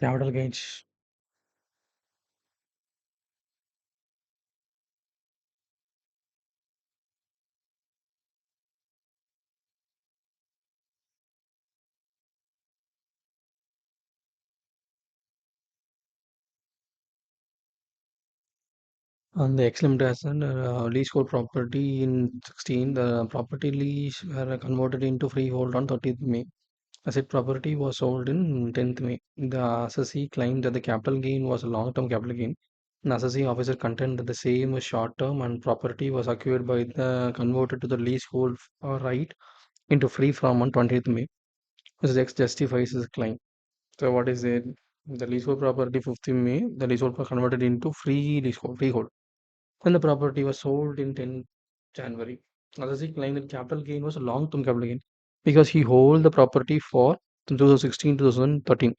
Capital gains. On the excellent asset leasehold property in 16, the property lease were converted into freehold on 30th May. Asset property was sold in 10th May. The assessee claimed that the capital gain was a long-term capital gain. An assessing officer contended that the same was short-term and property was acquired by the converted to the leasehold right into free from on 20th May. This justifies his claim. So what is it? The leasehold property 15th May, the leasehold was converted into free leasehold, freehold. When the property was sold in 10th January, assessee claimed that capital gain was a long-term capital gain because he held the property for 2016 to 2013.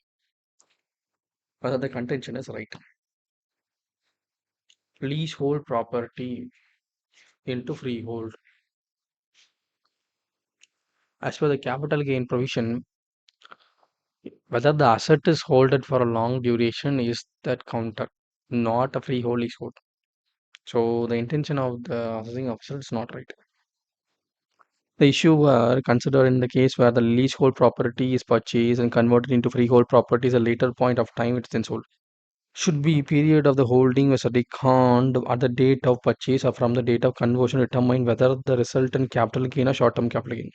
Whether the contention is right. Leasehold property into freehold. As per the capital gain provision, whether the asset is holded for a long duration is that counter, not a freehold leasehold. So the intention of the assessing officer is not right. The issue were considered in the case where the leasehold property is purchased and converted into freehold property at a later point of time it's then sold. Should be period of the holding was reckoned at the date of purchase or from the date of conversion to determine whether the resultant capital gain or short-term capital gain.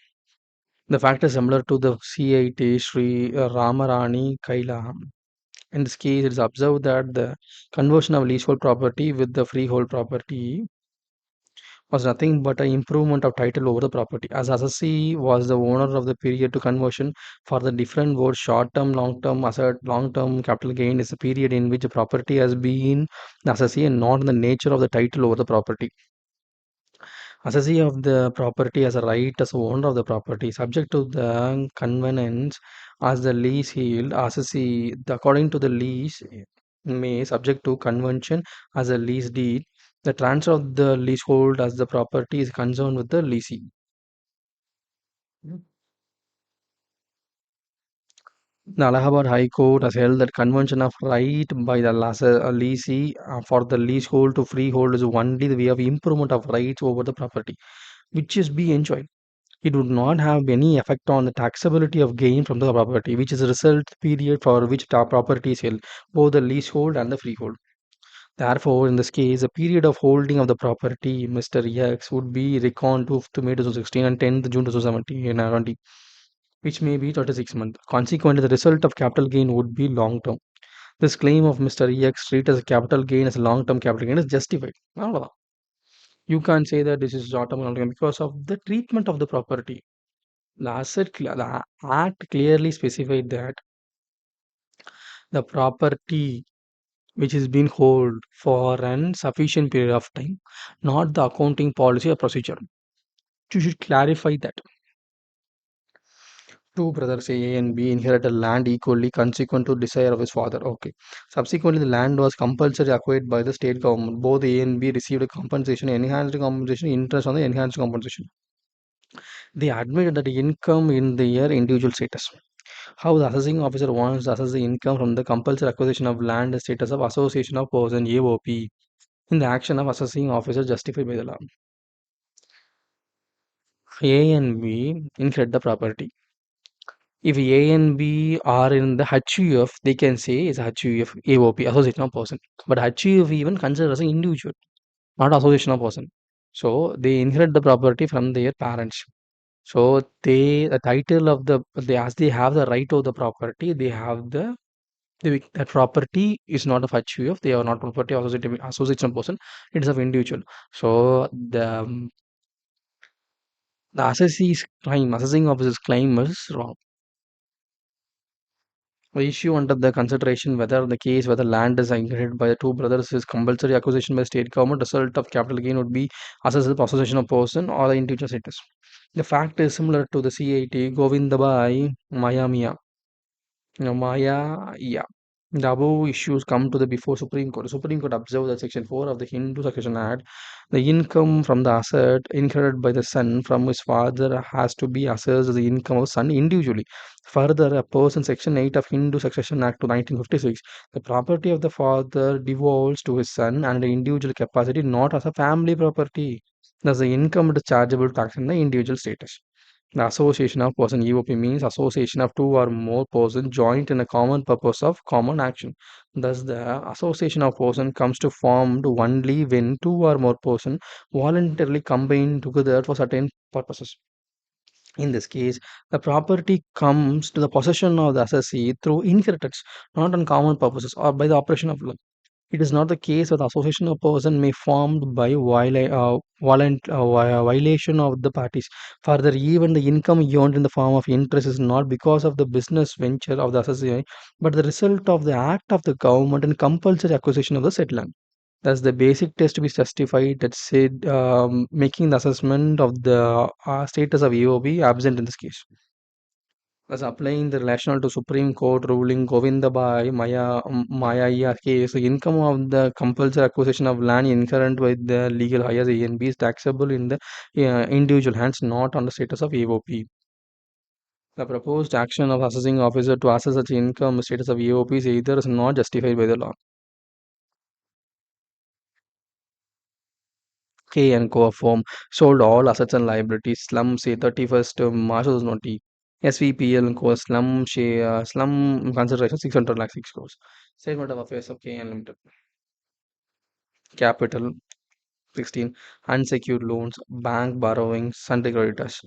The fact is similar to the CIT Sri Ramarani Kaila. In this case, it is observed that the conversion of leasehold property with the freehold property was nothing but an improvement of title over the property. As assessee was the owner of the period to conversion for the different words short-term, long-term asset, long-term capital gain is the period in which the property has been the assessee and not the nature of the title over the property. Assessee of the property has a right as a owner of the property, subject to the convenience as the lease yield. Assessee, according to the lease, may subject to convention as a lease deed. The transfer of the leasehold as the property is concerned with the leasing. The Allahabad High Court has held that conversion of right by the leasee for the leasehold to freehold is only the way of improvement of rights over the property, which is be enjoyed. It would not have any effect on the taxability of gain from the property, which is a result period for which the property is held, both the leasehold and the freehold. Therefore, in this case, the period of holding of the property, Mr. X, would be reckoned to May 2016 and 10th June 2017, 20, which may be 36 months. Consequently, the result of capital gain would be long term. This claim of Mr. X treat as a capital gain as a long term capital gain is justified. அவ்வளவுதான். You can't say that this is short term because of the treatment of the property. The act clearly specified that the property which is being held for an sufficient period of time, not the accounting policy or procedure. You should clarify that. Two brothers A and B inherited land equally consequent to desire of his father. Okay. Subsequently, the land was compulsory acquired by the state government. Both A and B received a compensation, enhanced compensation, interest on the enhanced compensation. They admitted that the income in their individual status. How the assessing officer wants to assess the income from the compulsory acquisition of land status of association of person AOP in the action of assessing officer justified by the law. A and B inherit the property. If A and B are in the HUF, they can say it's HUF AOP, association of person. But HUF even considered as an individual, not association of person. So they inherit the property from their parents. So the title of as they have the right of the property, they have that property is not of HUF. They are not property of association of person. It is of individual. So the assessing officer's claim is wrong. The issue under the consideration whether the case whether land is inherited by the two brothers is compulsory acquisition by state government, result of capital gain would be assessed as possession of person or the individual status. The fact is similar to the CIT Govindabai Mayamiya. Maya, yeah. The above issues come to the before Supreme Court. Supreme Court observed that Section 4 of the Hindu Succession Act, the income from the asset inherited by the son from his father has to be assessed as the income of son individually. Further, a person Section 8 of Hindu Succession Act to 1956, the property of the father devolves to his son and the individual capacity not as a family property. Thus, the income is chargeable tax in the individual status. The association of person EOP means association of two or more persons joined in a common purpose of common action. Thus, the association of person comes to formed only when two or more persons voluntarily combine together for certain purposes. In this case, the property comes to the possession of the assessee through inheritance, not on common purposes or by the operation of law. It is not the case that association of person may formed by violation of the parties. Further, even the income earned in the form of interest is not because of the business venture of the associate, but the result of the act of the government and compulsory acquisition of the said land. Thus, the basic test to be justified that said making the assessment of the status of EOB absent in this case. Thus, applying the rationale to Supreme Court ruling Govindabai Maya case, the income of the compulsory acquisition of land inherent with the legal hires ANB is taxable in the individual hands, not on the status of AOP. The proposed action of assessing officer to assess such income status of AOP is either is not justified by the law. K and Co. firm sold all assets and liabilities. Slum say 31st March 2020. SVPL and Co. Slum consideration 600 lakh 6 crores. Statement of affairs of K and Limited. Capital 16. Unsecured loans, bank borrowings, sundry creditors.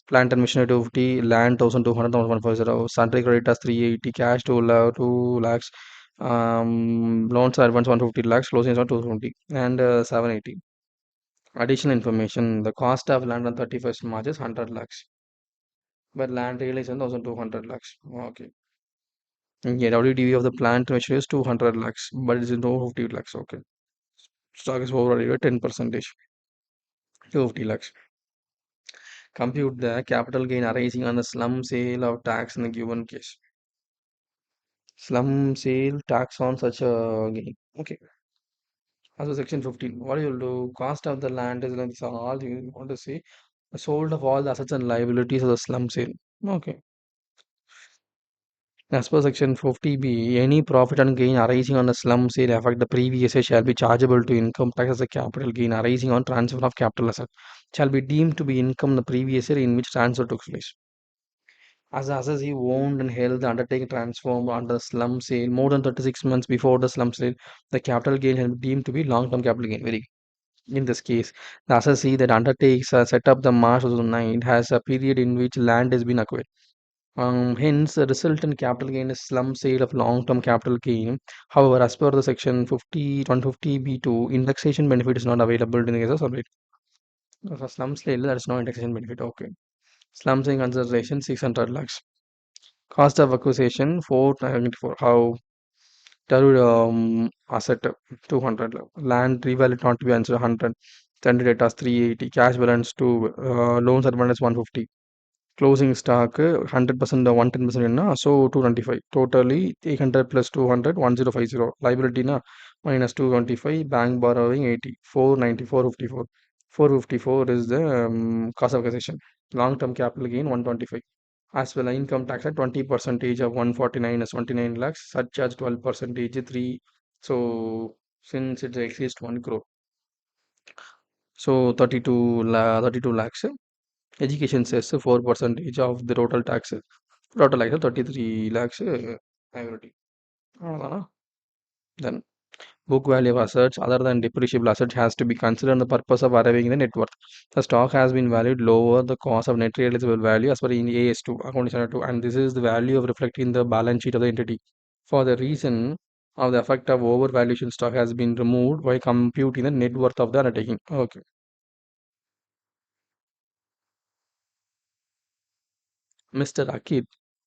Plant and machinery 250, land 1200, 1150, sundry creditors 380, cash 2 lakhs, loans advance 150 lakhs, closing is on 220, and 780. Additional information, the cost of land on 31st March is 100 lakhs, but land realization 1200 lakhs. Okay. Yeah, WDV of the plant measure is 200 lakhs, but it's in 250 lakhs. Okay. Stock is overvalued at 10 percentage, 250 lakhs. Compute the capital gain arising on the slum sale of tax in the given case. Slum sale tax on such a gain. Okay. As for section 15, what you will do? Cost of the land is like this all you want to say. Sold of all the assets and liabilities of the slum sale. Okay. As per section 50B, any profit and gain arising on a slum sale affect the previous year shall be chargeable to income tax as a capital gain arising on transfer of capital asset shall be deemed to be income the previous year in which transfer took place. As the assessee owned and held the undertaking transformed under the slum sale more than 36 months before the slum sale, the capital gain shall be deemed to be long-term capital gain. Very good. In this case, the assessee that undertakes set up the March 2009 has a period in which land has been acquired. Hence, the resultant capital gain is slum sale of long-term capital gain. However, as per the section 50, 150B2, indexation benefit is not available in the case of sublet. For slum sale, there is no indexation benefit. Okay. Slum sale consideration 600 lakhs. Cost of acquisition 494. How? Third asset 200. Land revalue not to be answered 100. Standard data is 380. Cash balance 2. Loans advance 150. Closing stock 100% 110% na so 225 totally 800 plus 200 1050 liability na minus 225 bank borrowing 80 490 454 454 is the cost of acquisition long term capital gain 125 as well income tax at 20 percentage of 149 is 29 lakhs surcharge 12 percentage 3 so since it exists 1 crore so 32 lakhs education cess 4 percentage of the total taxes. Total like 33 lakhs liability. அவ்வளவுதானா? Then book value of assets other than depreciable assets has to be considered on the purpose of arriving the net worth. The stock has been valued lower the cost of net realizable value as per in AS2 account standard 2 and this is the value of reflecting the balance sheet of the entity. For the reason of the effect of overvaluation stock has been removed by computing the net worth of the undertaking. Okay. Mr. Akib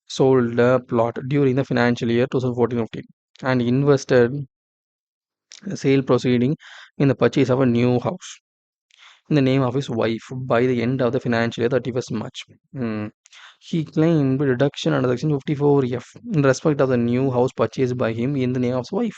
sold a plot during the financial year 2014-15 and invested the sale proceeding in the purchase of a new house. in the name of his wife by the end of the financial year 31st March. Hmm. He claimed reduction under Section 54F in respect of the new house purchased by him in the name of his wife.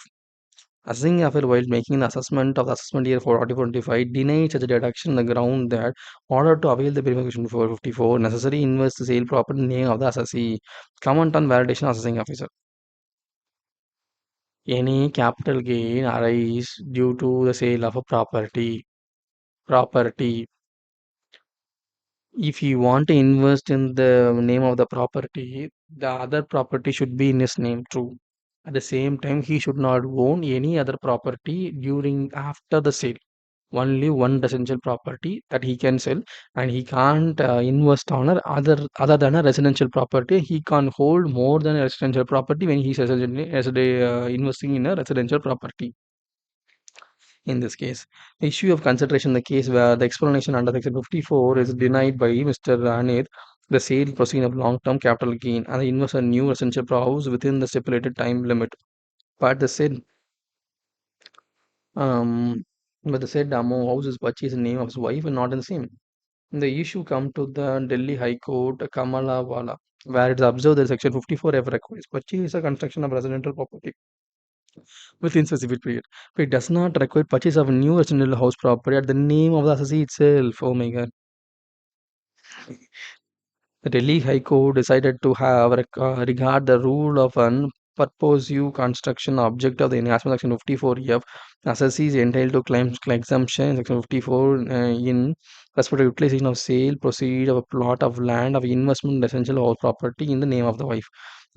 Assessing affair while making the assessment of the assessment year for 2025 denied such a deduction on the ground that order to avail the verification 454 necessary invest the sale property name of the assessee. Comment on validation assessing officer. Any capital gain arise due to the sale of a property. If you want to invest in the name of the property, the other property should be in his name too. At the same time, he should not own any other property during after the sale. Only one residential property that he can sell, and he can't invest on other than a residential property. He can't hold more than a residential property when he's investing in a residential property. In this case, the issue of consideration, the case where the explanation under Section 54 is denied by Mr. Ranit, the sale proceed of long-term capital gain and the investor new residential house within the stipulated time limit. But the said um but the said Damo house is purchased in name of his wife and not in the same. The issue come to the Delhi High Court, Kamalawala, where it's observed that Section 54F requires purchase or construction of residential property within specific period. But it does not require purchase of a new residential house property at the name of the assessee itself. Oh my god. The Delhi High Court decided to have regard the rule of an purposive construction object of the enhancement section 54F. Assessee is entitled to claim exemption in section 54 in respect to utilization of sale proceed of a plot of land of investment residential house property in the name of the wife.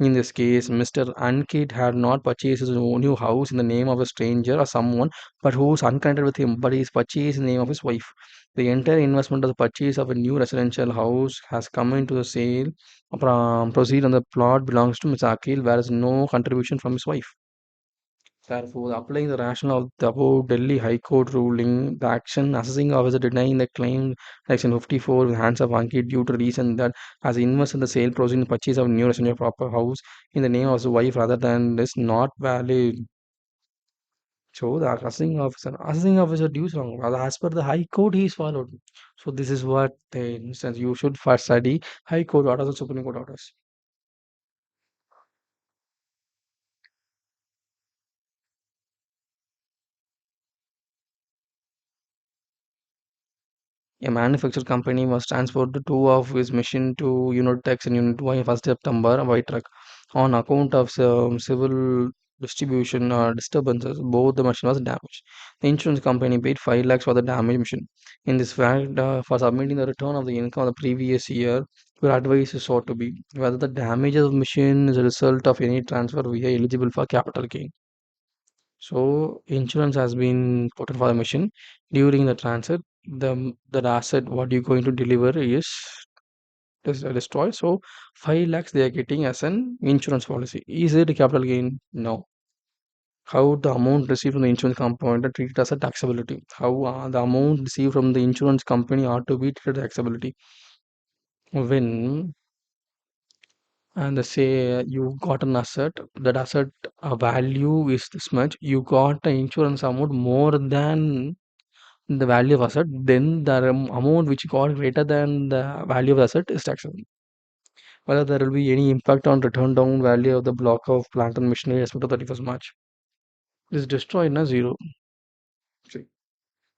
In this case, Mr. Ankit had not purchased his own new house in the name of a stranger or someone, but who is unconnected with him, but he is purchased in the name of his wife. The entire investment of the purchase of a new residential house has come into the sale proceed on the plot belongs to Mr. Akil, whereas no contribution from his wife. Therefore, applying the rationale of the above Delhi High Court ruling, the action assessing officer denying the claim section 54 with hands of Ankit due to reason that as he invests in the sale proceed in purchase of a new residential proper house in the name of his wife rather than is not valid. So the assessing officer dues wrong. Well, as per the High Court, he is followed. So this is what the instance you should first study High Court orders and Supreme Court orders. A manufacturer company was transferred to two of his machine to Unit X and Unit Y on 1st September by truck on account of some civil distribution disturbances. Both the machine was damaged. The insurance company paid 5 lakhs for the damaged machine. In this fact, for submitting the return of the income of the previous year, your advice is sought to be whether the damage of machine is a result of any transfer we are eligible for capital gain. So insurance has been put for the machine during the transit. The asset what you're going to deliver is destroyed. So 5 lakhs they are getting as an insurance policy. Is it a capital gain? No. How the amount received from the insurance company are treated as a taxability. How the amount received from the insurance company ought to be treated as taxability. When and they say you got an asset, that asset value is this much. You got the insurance amount more than the value of asset, then the amount which got greater than the value of asset is taxable. Whether there will be any impact on return down value of the block of plant and machinery as per the 31st March. It is destroyed na zero. See,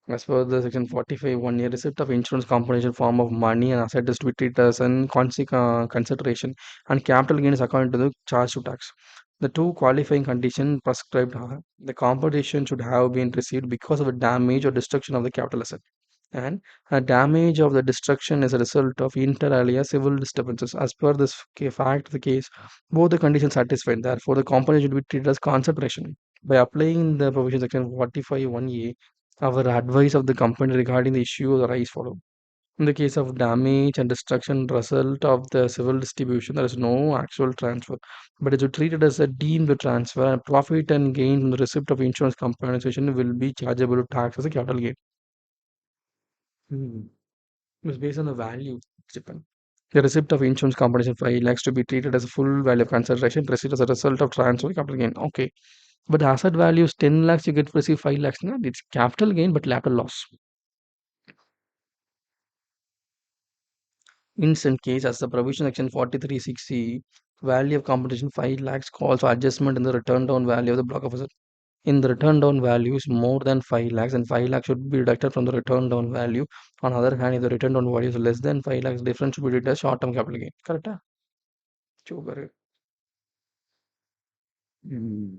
as per the section 45, 1 year receipt of insurance compensation form of money and asset is to be treated as an consideration and capital gain is according to the charge to tax. The two qualifying conditions prescribed are the compensation should have been received because of a damage or destruction of the capital asset and a damage of the destruction is a result of inter alia civil disturbances. As per this fact, the case, both the conditions satisfied. Therefore, the component should be treated as consideration. By applying the provision section 45 1A, our advice of the company regarding the issue arise follow. In the case of damage and destruction result of the civil distribution, there is no actual transfer, but it is treated as a deemed transfer. And profit and gain from the receipt of insurance compensation will be chargeable to tax as a capital gain. Hmm. It was based on the value. It's depend. The receipt of insurance compensation 5 lakhs to be treated as a full value of consideration receipt as a result of transfer capital gain. Okay. But the asset value is 10 lakhs, you get to receive 5 lakhs. No? It's capital gain, but lateral loss. instant case as the provision section 4360 value of compensation 5 lakhs calls for adjustment in the return down value of the block of asset. In the return down value is more than 5 lakhs and 5 lakhs should be deducted from the return down value. On the other hand, if the return down value is less than 5 lakhs, difference should be deducted as short term capital gain. Correct? Super. Mm.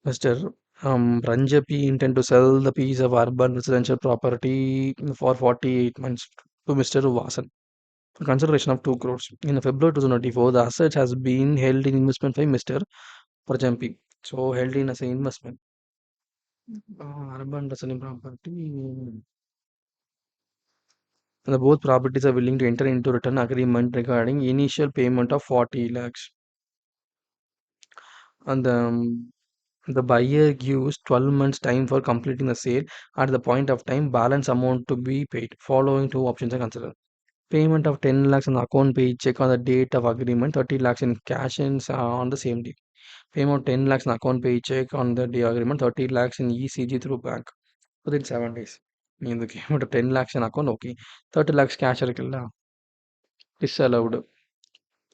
Mr. Ranjapi intend to sell the piece of urban residential property for 48 months to Mr. Vasan for consideration of 2 crores. In February 2024, the asset has been held in investment by Mr. Prajampi. So, held in as an investment. Urban residential property. The both properties are willing to enter into return agreement regarding initial payment of 40 lakhs. And the buyer gives 12 months time for completing the sale. At the point of time, balance amount to be paid. Following two options are considered. Payment of 10 lakhs on account paid check on the date of agreement, 30 lakhs in cash on the same day. Payment of 10 lakhs on account paid check on the day agreement, 30 lakhs in ECG through bank within 7 days. In the payment of 10 lakhs in account, okay. 30 lakhs cash disallowed.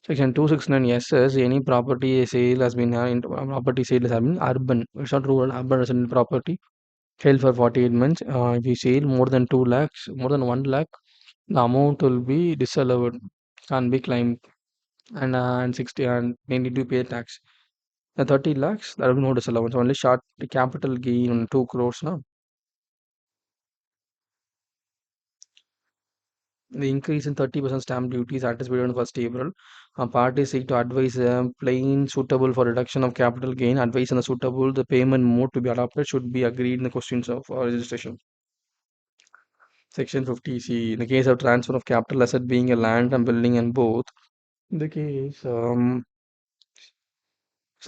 Section 269 yes says any property sale has been property sale has been urban. It's not rural, urban resident property held for 48 months. If you sell more than 2 lakhs, more than 1 lakh, the amount will be disallowed, can be claimed, and 60 and they need to pay tax. The 30 lakhs, there will be no disallowance, only short capital gain on 2 crores now. The increase in 30% stamp duty is anticipated on 1st April. Parties seek to advise plain suitable for reduction of capital gain. Advice on the suitable, the payment mode to be adopted should be agreed in the questions of registration. Section 50C. In the case of transfer of capital asset being a land and building and both, in the case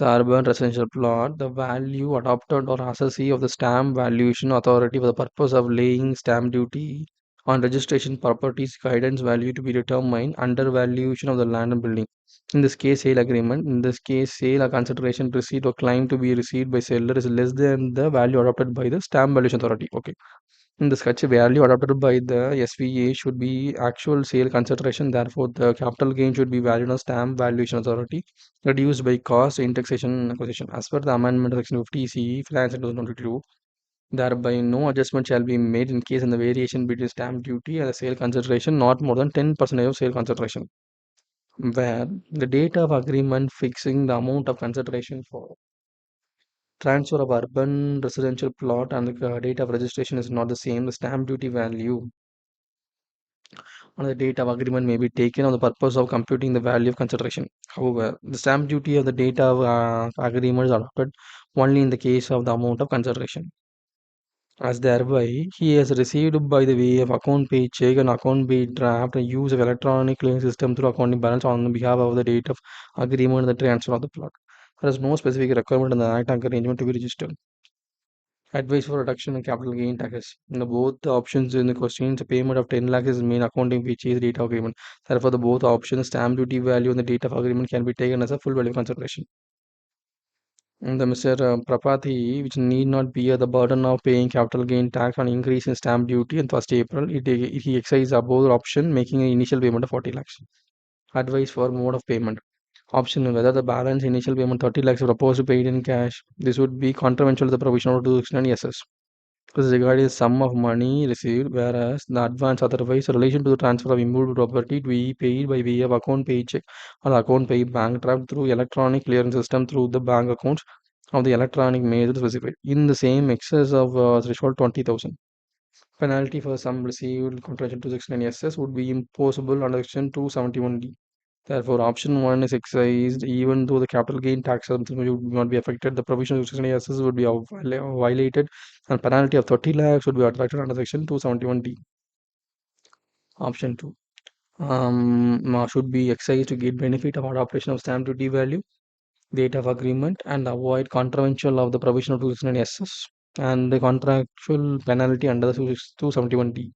urban residential plot, the value adopted or assessee of the stamp valuation authority for the purpose of laying stamp duty on registration properties guidance value to be determined under valuation of the land and building. In this case, sale agreement. In this case, sale or consideration receipt or claim to be received by seller is less than the value adopted by the stamp valuation authority. Okay. In the sketch value adopted by the SVA should be actual sale consideration. Therefore, the capital gain should be valued on stamp valuation authority reduced by cost, indexation, and acquisition. As per the amendment section 50 CE, Finance Act 2022, thereby no adjustment shall be made in case in the variation between stamp duty and the sale consideration not more than 10% of sale consideration. Where the date of agreement fixing the amount of consideration for transfer of urban residential plot and the date of registration is not the same. The stamp duty value on the date of agreement may be taken on the purpose of computing the value of consideration. However, the stamp duty of the date of agreement is adopted only in the case of the amount of consideration. As thereby, he has received by the way of account pay check and account pay draft and use of electronic clearing system through accounting balance on behalf of the date of agreement and the transfer of the plot. There is no specific requirement in the act arrangement to be registered. Advice for reduction in capital gain taxes. Both the options in the questions, the payment of 10 lakhs is main accounting which is date of agreement. Therefore, the both options, stamp duty value and the date of agreement can be taken as a full value consideration. And the Mr. Prapati, which need not bear the burden of paying capital gain tax on increase in stamp duty on 1st April, he exercises above option, making an initial payment of 40 lakhs. Advice for mode of payment. Option whether the balance initial payment 30 lakhs is proposed to paid in cash. This would be contravention to the provision of 269 SS. This is regarding the sum of money received, whereas the advance otherwise relation to the transfer of immovable property to be paid by way of account pay check or account pay bank draft through electronic clearance system through the bank accounts of the electronic method specified in the same excess of threshold 20,000. Penalty for sum received contravention to section SS would be imposable under section 271D. Therefore, option 1 is excised even though the capital gain tax assumption would not be affected. The provision of section SS would be violated and penalty of 30 lakhs would be attracted under section 271D. Option 2 should be excised to get benefit of adaptation of stamp duty value, date of agreement, and avoid contravention of the provision of 269 SS and the contractual penalty under the 271D.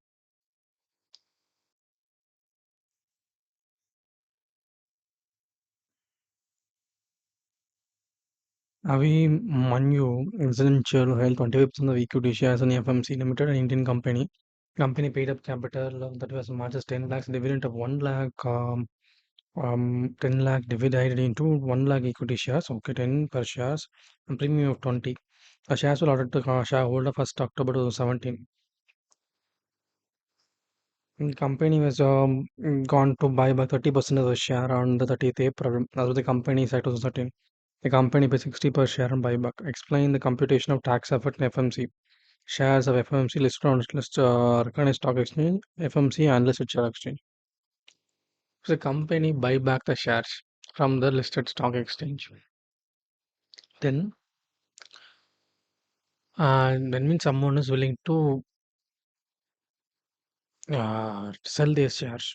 Avi Manyu Residential held 25% of equity shares in FMC Limited, an Indian company. Company paid up capital that was much as 10 lakhs dividend of 1 lakh 10 lakh divided into 1 lakh equity shares, okay, 10 per shares, and premium of 20. The shares were ordered to shareholder 1st October 2017. The company was gone to buy back 30% of the share on the 30th April. That was the company side 2013. The company paid 60 per share on buyback. Explain the computation of tax effect in FMC. Shares of FMC listed on recognized stock exchange, FMC and listed share exchange. So the company buy back the shares from the listed stock exchange. Then, that means someone is willing to sell their shares.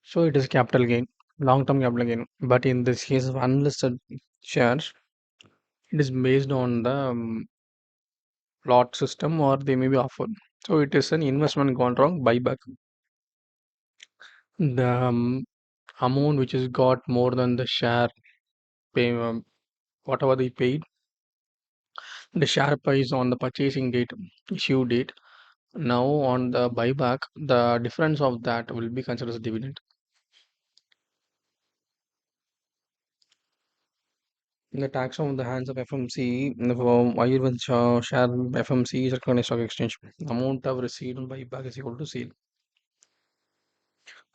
So it is capital gain, long-term capital gain. But in this case of unlisted shares, it is based on the lot system or they may be offered. So it is an investment gone wrong, buyback. The amount which is got more than the share pay, whatever they paid, the share price on the purchasing date, issue date. Now on the buyback, the difference of that will be considered as dividend. The tax on the hands of FMC, why even share FMC is recognized stock exchange. Amount of received on buyback is equal to sale.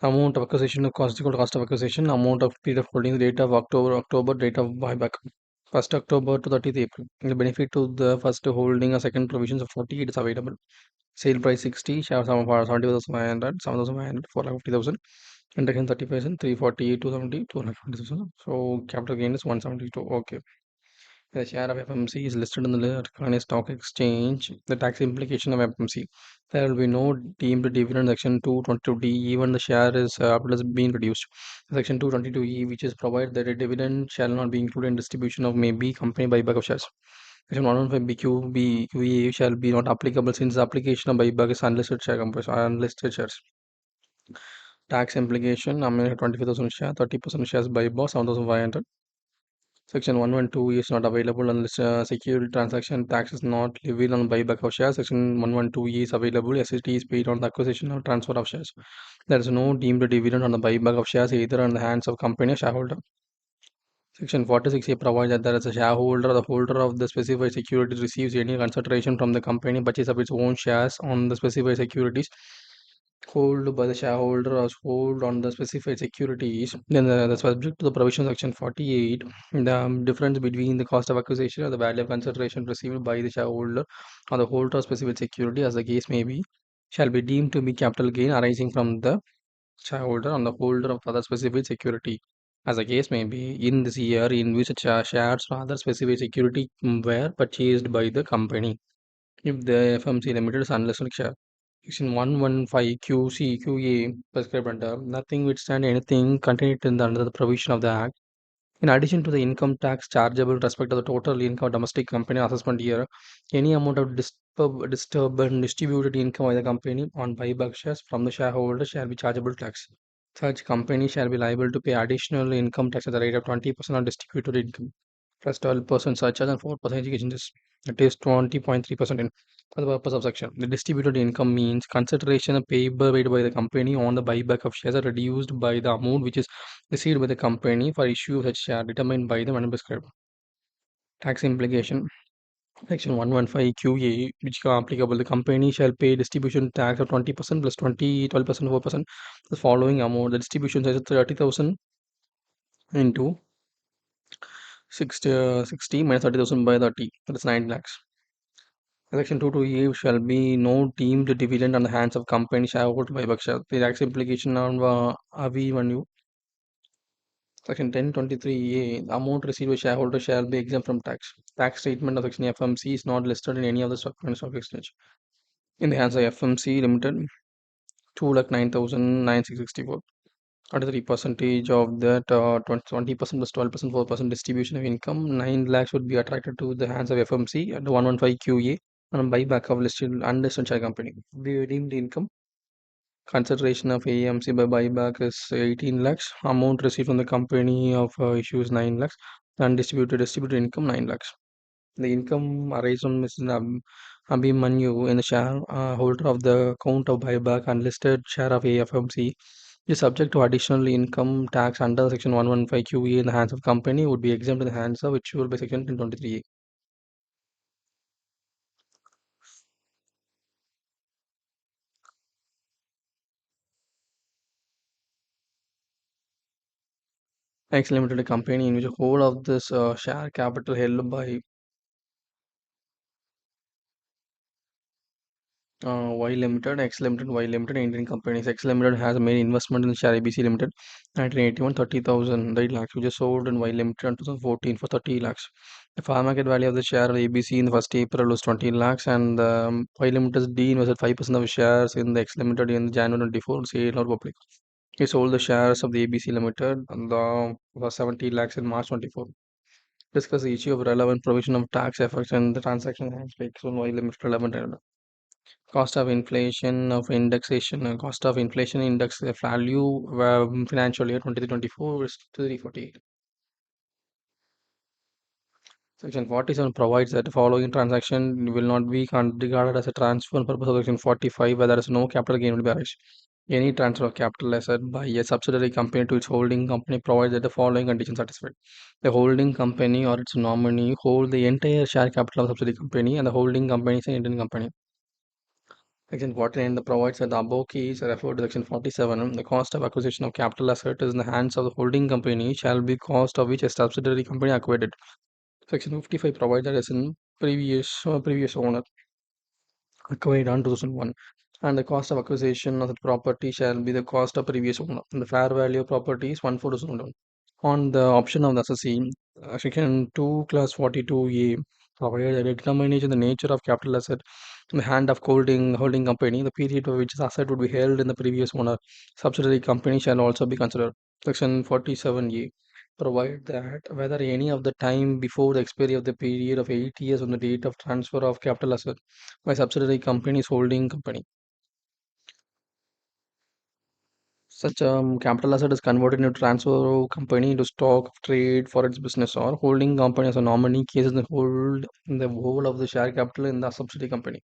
Amount of acquisition of cost is equal to cost of acquisition. Amount of period of holding, date of October, date of buyback. 1st October to 30th April. The benefit to the first holding a second provisions of 48 is available. Sale price 60, share sum of 70,500, 7,500, 450,000. Introduction 30%, 348, 270, 250,000. So capital gain is 172. Okay. The share of FMC is listed in the Recognized Stock Exchange. The tax implication of FMC. There will be no deemed dividend section 222D even the share is has been reduced. Section 222E, which is provided that a dividend shall not be included in distribution of maybe company buyback of shares. Section 115 BQB shall be not applicable since the application of buyback is unlisted share companies unlisted shares. Tax implication, I mean 25,000 shares, 30% shares buyback 7,500. Section 112 is not available unless security transaction tax is not levied on buyback of shares. Section 112E is available. SST is paid on the acquisition or transfer of shares. There is no deemed dividend on the buyback of shares either on the hands of company or shareholder. Section 46A provides that there is a shareholder, the holder of the specified securities receives any consideration from the company purchase of its own shares on the specified securities hold by the shareholder or hold on the specified securities, then the subject to the provision section 48, the difference between the cost of acquisition or the value of consideration received by the shareholder or the holder of specific security, as the case may be, shall be deemed to be capital gain arising from the shareholder on the holder of other specific security. As the case may be, in this year in which shares or other specific security were purchased by the company, if the FMC Limited is unlisted share. Section 115 QC QA prescribed under nothing withstand anything contained in the under the provision of the Act. In addition to the income tax chargeable with respect to the total income of domestic company assessment year, any amount of disturbed and distributed income by the company on buyback shares from the shareholder shall be chargeable tax. Such company shall be liable to pay additional income tax at the rate of 20% on distributed income plus 12% surcharge and 4% education interest. It is 20.3% in for the purpose of section. The distributed income means consideration payable paid by the company on the buyback of shares are reduced by the amount which is received by the company for issue of such share determined by the when prescribed. Tax implication. Section 115 QA, which are applicable, the company shall pay distribution tax of 20% plus 12%, 4%. The following amount, the distribution size is 30,000 into 60 minus 30,000 by 30, that is 9 lakhs. Section 22E shall be no deemed dividend on the hands of company shareholder by Berkshire. The tax implication on AV1U. Section 1023A, the amount received by shareholder shall be exempt from tax. Tax treatment of section FMC is not listed in any of the stock exchange. In the hands of FMC Limited, 2,09,964. 23 percentage of that 20% plus 12% 4% distribution of income 9 lakhs would be attracted to the hands of FMC and 115 QA on buyback of listed unlisted share company. The redeemed income consideration of AMC by buyback is 18 lakhs. Amount received from the company of issue is 9 lakhs. and distributed income 9 lakhs. The income arise from Mr. Abhimanyu in the share holder of the account of buyback unlisted share of AFMC is subject to additional income tax under Section 115 QE in the hands of company would be exempt in the hands of issued by Section 1023A. X Limited, a company in which the whole of this share capital held by Y Limited, X Limited, Y Limited, Indian companies. X Limited has made investment in the share ABC Limited, 1981, 30,000 lakhs, which is sold in Y Limited in 2014 for 30 lakhs. The fair market value of the share of ABC in the first April was 20 lakhs, and Y Limited de-invested 5% of shares in the X Limited in January 24 sale or public. He sold the shares of the ABC Limited and for 70 lakhs in March 24. Discuss the issue of relevant provision of tax effects and the transaction handshakes on Y Limited relevant. Cost of inflation of indexation, cost of inflation index value financial year 2024 is 348. Section 47 provides that the following transaction will not be regarded as a transfer on purpose of Section 45 where there is no capital gain will be arised. Any transfer of capital asset by a subsidiary company to its holding company provides that the following conditions satisfied. The holding company or its nominee hold the entire share capital of subsidiary company and the holding company is an Indian company. Section 49 the provides that the above keys referred to Section 47. The cost of acquisition of capital asset is in the hands of the holding company shall be cost of which a subsidiary company acquired it. Section 55 provides that as in previous owner acquired on 2001 and the cost of acquisition of the property shall be the cost of previous owner and the fair value of property is 1,4,001. On the option of the assessee, section 2 class 42A provided a determination the nature of capital asset in the hand of holding company, the period for which the asset would be held in the previous owner subsidiary company shall also be considered. Section 47A provide that whether any of the time before the expiry of the period of 8 years on the date of transfer of capital asset by subsidiary company's holding company. Such capital asset is converted into transfer company into stock of trade for its business or holding company as a nominee cases the whole of the share capital in the subsidiary company.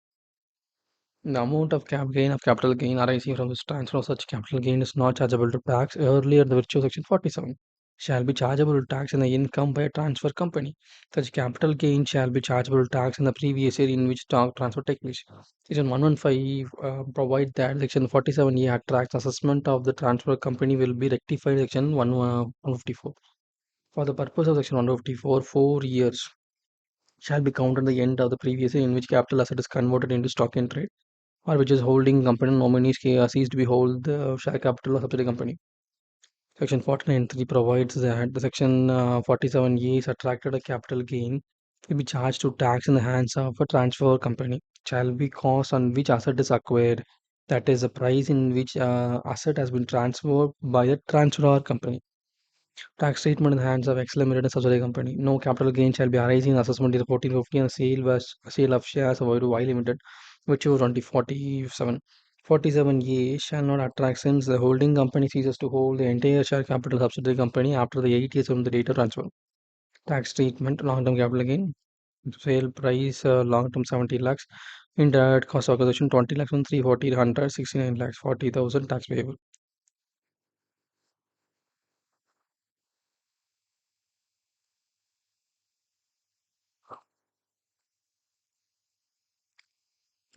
The amount of capital gain arising from this transfer of such capital gain is not chargeable to tax. Earlier, the virtue section 47 shall be chargeable to tax in the income by a transfer company. Such capital gain shall be chargeable to tax in the previous year in which stock transfer takes place. Section 115 provide that Section 47A attracts assessment of the transfer company will be rectified Section 154. For the purpose of Section 154, 4 years shall be counted at the end of the previous year in which capital asset is converted into stock in trade or which is holding company nominees ceased to be hold the share capital of subsidiary company. Section 49(3) provides that the Section 47A is attracted a capital gain to be charged to tax in the hands of a transfer company shall be cost on which asset is acquired. That is the price in which asset has been transferred by a transferor company. Tax treatment in the hands of X Limited and subsidiary company. No capital gain shall be arising in assessment is 1450 and sale of shares of Y Limited, which was 2047. 47A shall not attract since the holding company ceases to hold the entire share capital subsidiary company after the 8 years from the date of transfer. Tax treatment, long-term capital gain, sale price, long-term 70 lakhs, indirect cost of acquisition 20 lakhs and 340, 169 lakhs, 40,000 tax payable.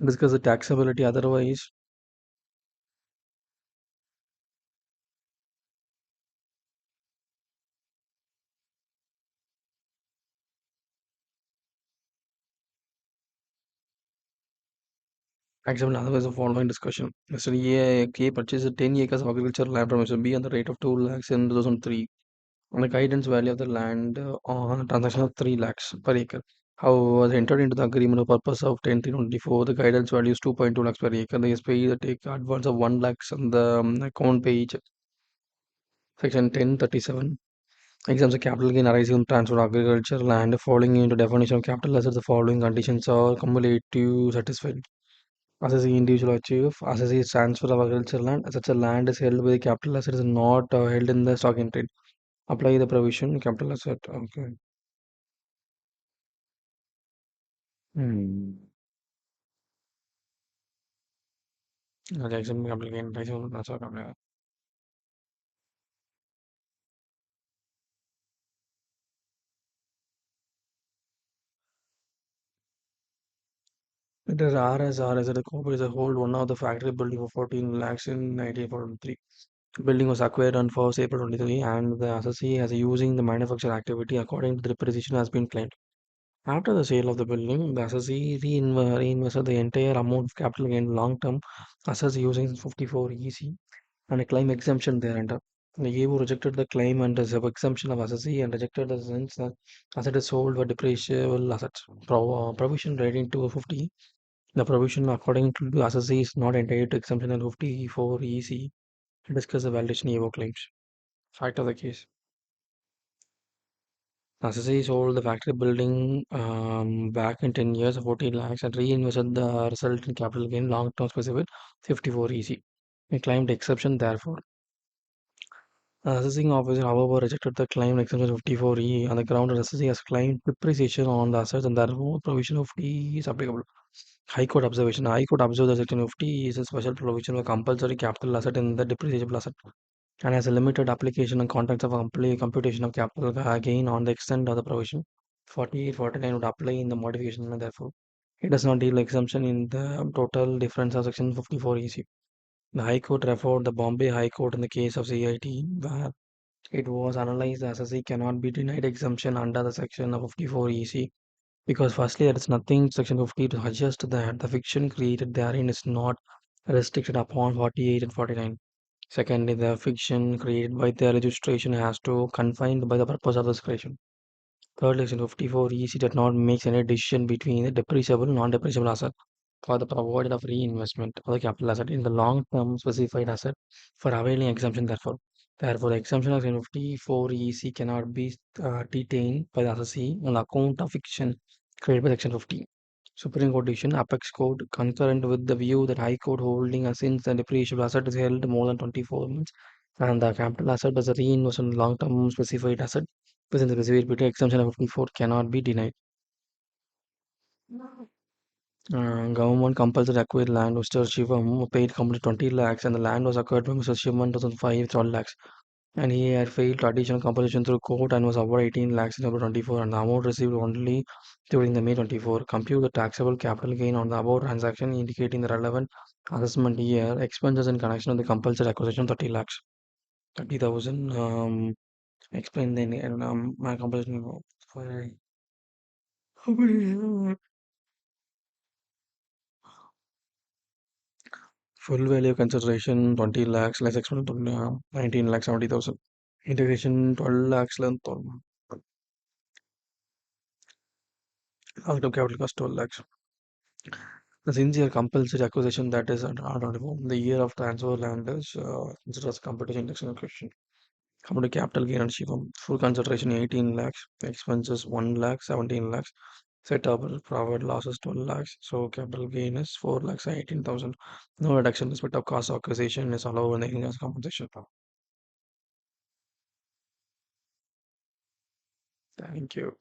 Discuss the taxability otherwise. Example, otherwise the following discussion. Mr. A purchased 10 acres of agricultural land from Mr. B on the rate of 2 lakhs in 2003. On the guidance value of the land on a transaction of 3 lakhs per acre. However, was entered into the agreement for purpose of 10/3/24. The guidance value is 2.2 lakhs per acre. They pay the take advance of 1 lakhs on the account page. Section 1037. Exams of capital gain arising from transfer of agricultural land falling into definition of capital assets. The following conditions are cumulative satisfied. Assessing individual achieve, assessing transfer of agricultural land. Such a land is held by the capital asset is not held in the stock in trade. Apply the provision, capital asset. Okay. Hmm. The exemption capital gain price of transfer capital. It is RSR as a corporate as a whole, one of the factory building for 14 lakhs in 1943. Building was acquired on 1st April 23 and the associate as using the manufacture activity according to the depreciation has been claimed. After the sale of the building, the associate reinvested the entire amount of capital gain long term assets using 54 EC and a claim exemption thereunder. The EU rejected the claim under the exemption of assessee and rejected the sense that asset is sold for depreciable assets. Provision relating to 50. The provision according to the assessee is not entitled to exemption in 54 EC. Discuss the validation EVO claims. Fact of the case. Assessee sold the factory building back in 10 years, 14 lakhs, and reinvested the resultant capital gain long term specific 54 EC. He claimed exception therefore. The assessing officer, however, rejected the claim exemption 54E on the ground that assessing has claimed depreciation on the assets and therefore provision of D is applicable. High Court observation. High Court observed that Section 50 is a special provision for compulsory capital asset in the depreciable asset and has a limited application and context of computation of capital gain on the extent of the provision. 48, 49 would apply in the modification and therefore it does not deal exemption in the total difference of Section 54 EC. The High Court referred the Bombay High Court in the case of CIT where it was analyzed as SSE cannot be denied exemption under the section of 54 EC because firstly there is nothing section 50 to suggest that the fiction created therein is not restricted upon 48 and 49. Secondly, the fiction created by the registration has to confined by the purpose of the creation. Third, section 54 EC does not make any decision between the depreciable and non-depreciable asset for the provided of reinvestment of the capital asset in the long-term specified asset for availing exemption therefore the exemption of section 54 EC cannot be detained by the assessee on account of fiction created by section 50. Supreme Court decision, Apex Court, concurrent with the view that High Court holding a since the depreciable asset is held more than 24 months and the capital asset as a reinvestment long-term specified asset within the specific period, exemption of 54 cannot be denied. Government compulsory acquired land. Mr. Shivam paid company 20 lakhs and the land was acquired by Mr. Shivam in 2005 12 lakhs. And he had failed additional compensation through court and was awarded 18 lakhs in April 24 and the amount received only during the May 24. Compute the taxable capital gain on the above transaction indicating the relevant assessment year. Expenses in connection with the compulsory acquisition 30 lakhs. 30,000 explain the my compulsion for full value consideration 20 lakhs less expense 19 lakhs 70,000. Integration 12 lakhs length long-term capital cost 12 lakhs. The sincere compulsory acquisition that is under the year of transfer land is considered as competition index question. Come to capital gain and Shivam. Full consideration 18 lakhs, expenses 1 lakh 17 lakhs, set up profit losses 12 lakhs. So capital gain is 4 lakhs 18,000. No reduction in respect of cost of acquisition is allowed in the income compensation. Thank you.